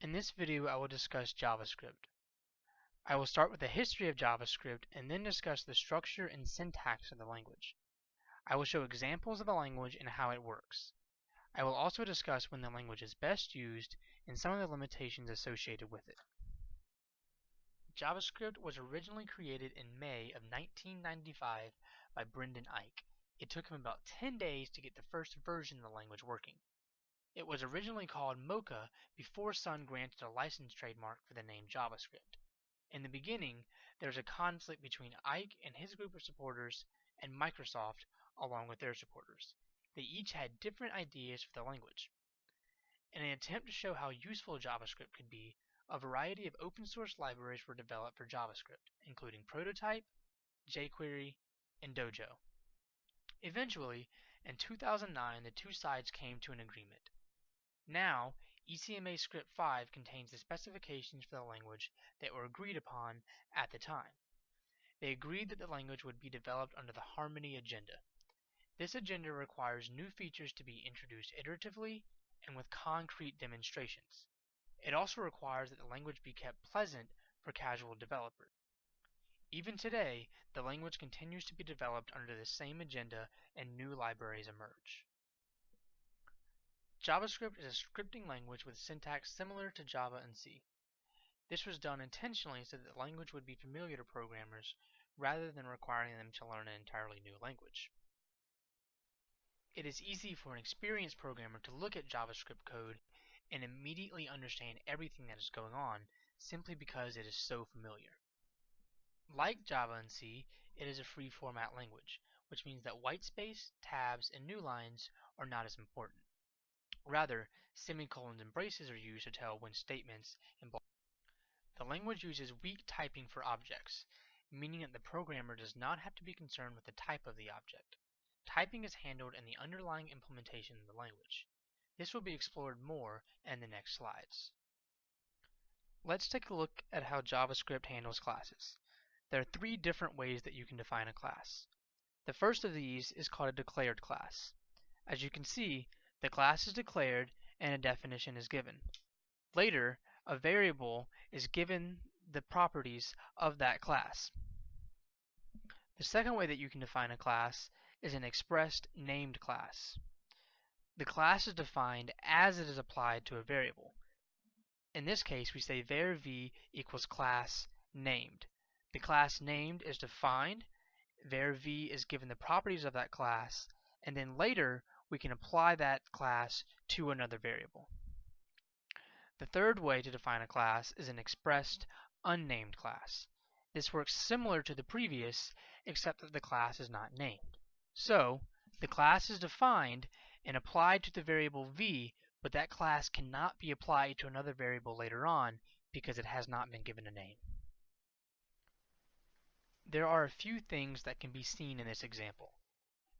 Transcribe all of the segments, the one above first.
In this video, I will discuss JavaScript. I will start with the history of JavaScript and then discuss the structure and syntax of the language. I will show examples of the language and how it works. I will also discuss when the language is best used and some of the limitations associated with it. JavaScript was originally created in May of 1995 by Brendan Eich. It took him about 10 days to get the first version of the language working. It was originally called Mocha before Sun granted a license trademark for the name JavaScript. In the beginning, there was a conflict between Eich and his group of supporters and Microsoft along with their supporters. They each had different ideas for the language. In an attempt to show how useful JavaScript could be, a variety of open source libraries were developed for JavaScript, including Prototype, jQuery, and Dojo. Eventually, in 2009, the two sides came to an agreement. Now, ECMA Script 5 contains the specifications for the language that were agreed upon at the time. They agreed that the language would be developed under the Harmony agenda. This agenda requires new features to be introduced iteratively and with concrete demonstrations. It also requires that the language be kept pleasant for casual developers. Even today, the language continues to be developed under the same agenda and new libraries emerge. JavaScript is a scripting language with syntax similar to Java and C. This was done intentionally so that the language would be familiar to programmers rather than requiring them to learn an entirely new language. It is easy for an experienced programmer to look at JavaScript code and immediately understand everything that is going on simply because it is so familiar. Like Java and C, it is a free format language, which means that whitespace, tabs, and new lines are not as important. Rather, semicolons and braces are used to tell when statements and blocks. The language uses weak typing for objects, meaning that the programmer does not have to be concerned with the type of the object. Typing is handled in the underlying implementation of the language. This will be explored more in the next slides. Let's take a look at how JavaScript handles classes. There are three different ways that you can define a class. The first of these is called a declared class. As you can see, the class is declared and a definition is given. Later, a variable is given the properties of that class. The second way that you can define a class is an expressed named class. The class is defined as it is applied to a variable. In this case, we say var v equals class named. The class named is defined, var v is given the properties of that class, and then later we can apply that class to another variable. The third way to define a class is an expressed unnamed class. This works similar to the previous, except that the class is not named. So, the class is defined and applied to the variable v, but that class cannot be applied to another variable later on because it has not been given a name. There are a few things that can be seen in this example.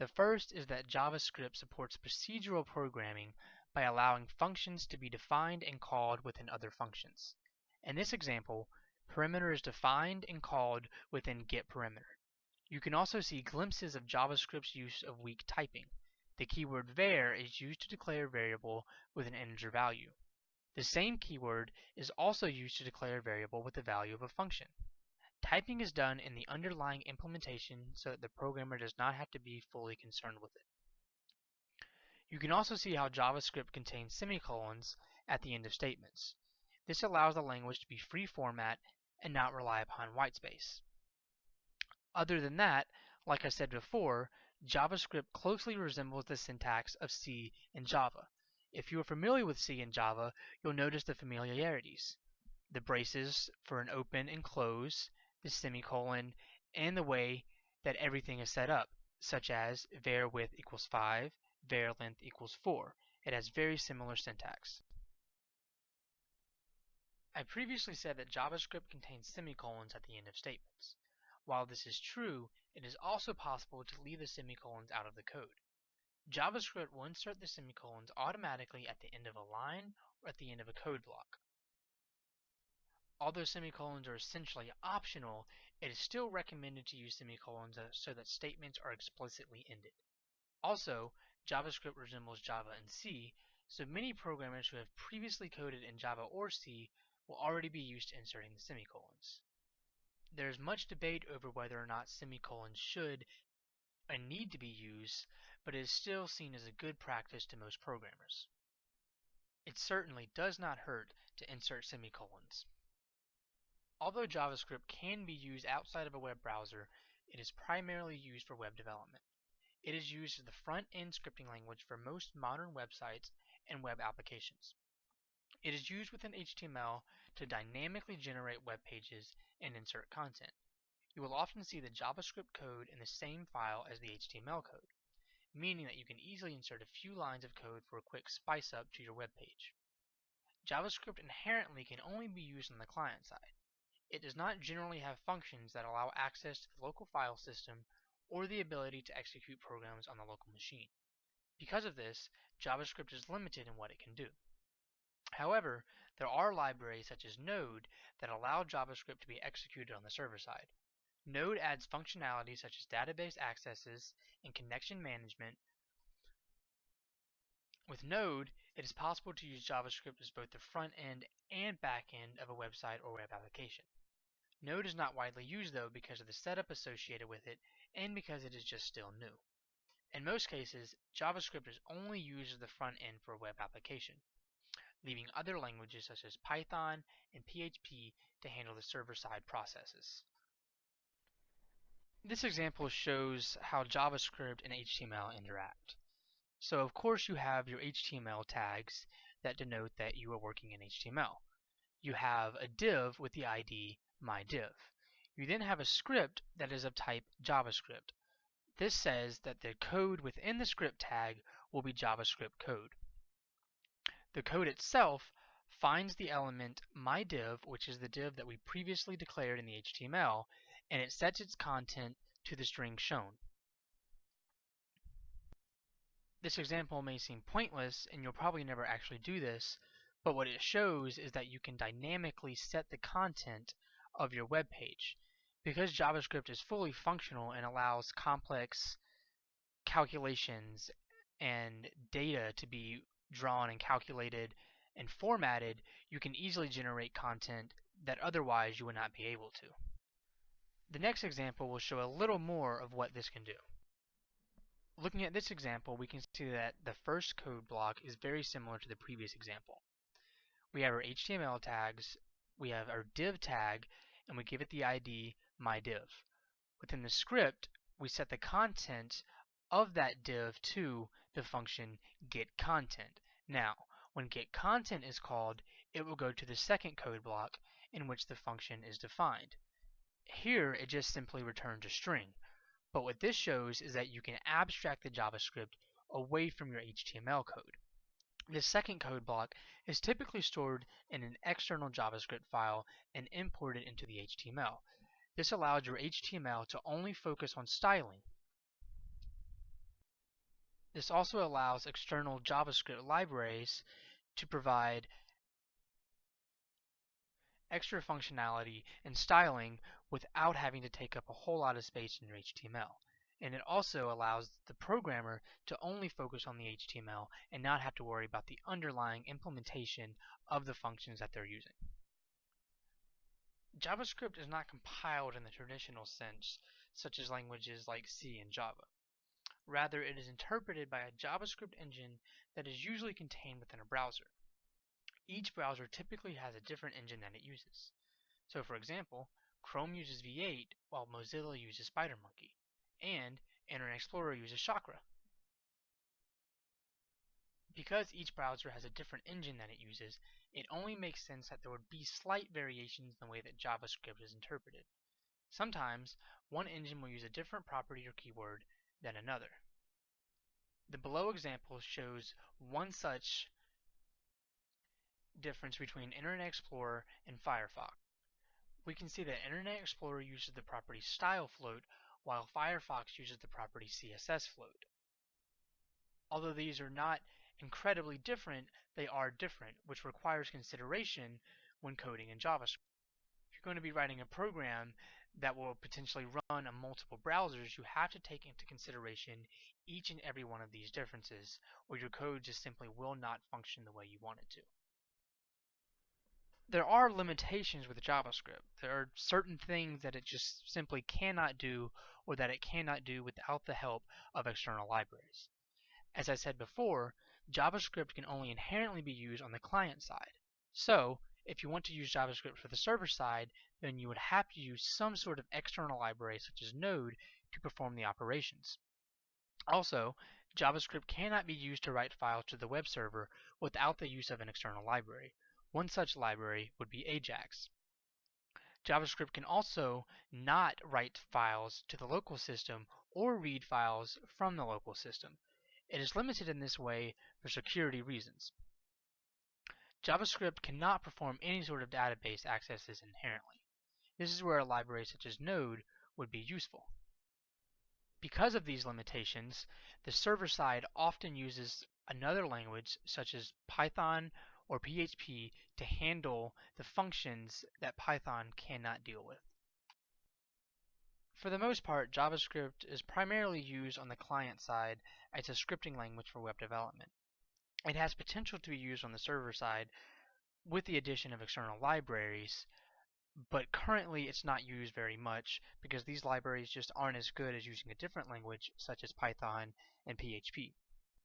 The first is that JavaScript supports procedural programming by allowing functions to be defined and called within other functions. In this example, perimeter is defined and called within getPerimeter. You can also see glimpses of JavaScript's use of weak typing. The keyword var is used to declare a variable with an integer value. The same keyword is also used to declare a variable with the value of a function. Typing is done in the underlying implementation so that the programmer does not have to be fully concerned with it. You can also see how JavaScript contains semicolons at the end of statements. This allows the language to be free format and not rely upon whitespace. Other than that, like I said before, JavaScript closely resembles the syntax of C and Java. If you are familiar with C and Java, you'll notice the familiarities. The braces for an open and close, the semicolon, and the way that everything is set up, such as var width equals 5, var length equals 4. It has very similar syntax. I previously said that JavaScript contains semicolons at the end of statements. While this is true, it is also possible to leave the semicolons out of the code. JavaScript will insert the semicolons automatically at the end of a line or at the end of a code block. Although semicolons are essentially optional, it is still recommended to use semicolons so that statements are explicitly ended. Also, JavaScript resembles Java and C, So many programmers who have previously coded in Java or C will already be used to inserting the semicolons. There is much debate over whether or not semicolons should and need to be used, but it is still seen as a good practice to most programmers. It certainly does not hurt to insert semicolons. Although JavaScript can be used outside of a web browser, it is primarily used for web development. It is used as the front-end scripting language for most modern websites and web applications. It is used within HTML to dynamically generate web pages and insert content. You will often see the JavaScript code in the same file as the HTML code, meaning that you can easily insert a few lines of code for a quick spice up to your web page. JavaScript inherently can only be used on the client side. It does not generally have functions that allow access to the local file system or the ability to execute programs on the local machine. Because of this, JavaScript is limited in what it can do. However, there are libraries such as Node that allow JavaScript to be executed on the server side. Node adds functionality such as database accesses and connection management. With Node, it is possible to use JavaScript as both the front end and back end of a website or web application. Node is not widely used though because of the setup associated with it and because it is just still new. In most cases, JavaScript is only used as the front end for a web application, leaving other languages such as Python and PHP to handle the server-side processes. This example shows how JavaScript and HTML interact. So of course you have your HTML tags that denote that you are working in HTML. You have a div with the ID myDiv. You then have a script that is of type JavaScript. This says that the code within the script tag will be JavaScript code. The code itself finds the element myDiv, which is the div that we previously declared in the HTML, and it sets its content to the string shown. This example may seem pointless, and you'll probably never actually do this, but what it shows is that you can dynamically set the content of your web page. Because JavaScript is fully functional and allows complex calculations and data to be drawn and calculated and formatted, you can easily generate content that otherwise you would not be able to. The next example will show a little more of what this can do. Looking at this example, we can see that the first code block is very similar to the previous example. We have our HTML tags, we have our div tag, and we give it the ID myDiv. Within the script, we set the content of that div to the function getContent. Now, when getContent is called, it will go to the second code block in which the function is defined. Here, it just simply returns a string. But what this shows is that you can abstract the JavaScript away from your HTML code. This second code block is typically stored in an external JavaScript file and imported into the HTML. This allows your HTML to only focus on styling. This also allows external JavaScript libraries to provide extra functionality and styling without having to take up a whole lot of space in your HTML. And it also allows the programmer to only focus on the HTML and not have to worry about the underlying implementation of the functions that they're using. JavaScript is not compiled in the traditional sense, such as languages like C and Java. Rather, it is interpreted by a JavaScript engine that is usually contained within a browser. Each browser typically has a different engine that it uses. So for example, Chrome uses V8 while Mozilla uses SpiderMonkey, and Internet Explorer uses Chakra. Because each browser has a different engine that it uses, it only makes sense that there would be slight variations in the way that JavaScript is interpreted. Sometimes, one engine will use a different property or keyword than another. The below example shows one such difference between Internet Explorer and Firefox. We can see that Internet Explorer uses the property StyleFloat, while Firefox uses the property CSSFloat. Although these are not incredibly different, they are different, which requires consideration when coding in JavaScript. If you're going to be writing a program that will potentially run on multiple browsers, you have to take into consideration each and every one of these differences, or your code just simply will not function the way you want it to. There are limitations with JavaScript. There are certain things that it just simply cannot do, or that it cannot do without the help of external libraries. As I said before, JavaScript can only inherently be used on the client side. So, if you want to use JavaScript for the server side, then you would have to use some sort of external library such as Node to perform the operations. Also, JavaScript cannot be used to write files to the web server without the use of an external library. One such library would be Ajax. JavaScript can also not write files to the local system or read files from the local system. It is limited in this way for security reasons. JavaScript cannot perform any sort of database accesses inherently. This is where a library such as Node would be useful. Because of these limitations, the server side often uses another language such as Python or PHP to handle the functions that Python cannot deal with. For the most part, JavaScript is primarily used on the client side as a scripting language for web development. It has potential to be used on the server side with the addition of external libraries, but currently it's not used very much because these libraries just aren't as good as using a different language such as Python and PHP.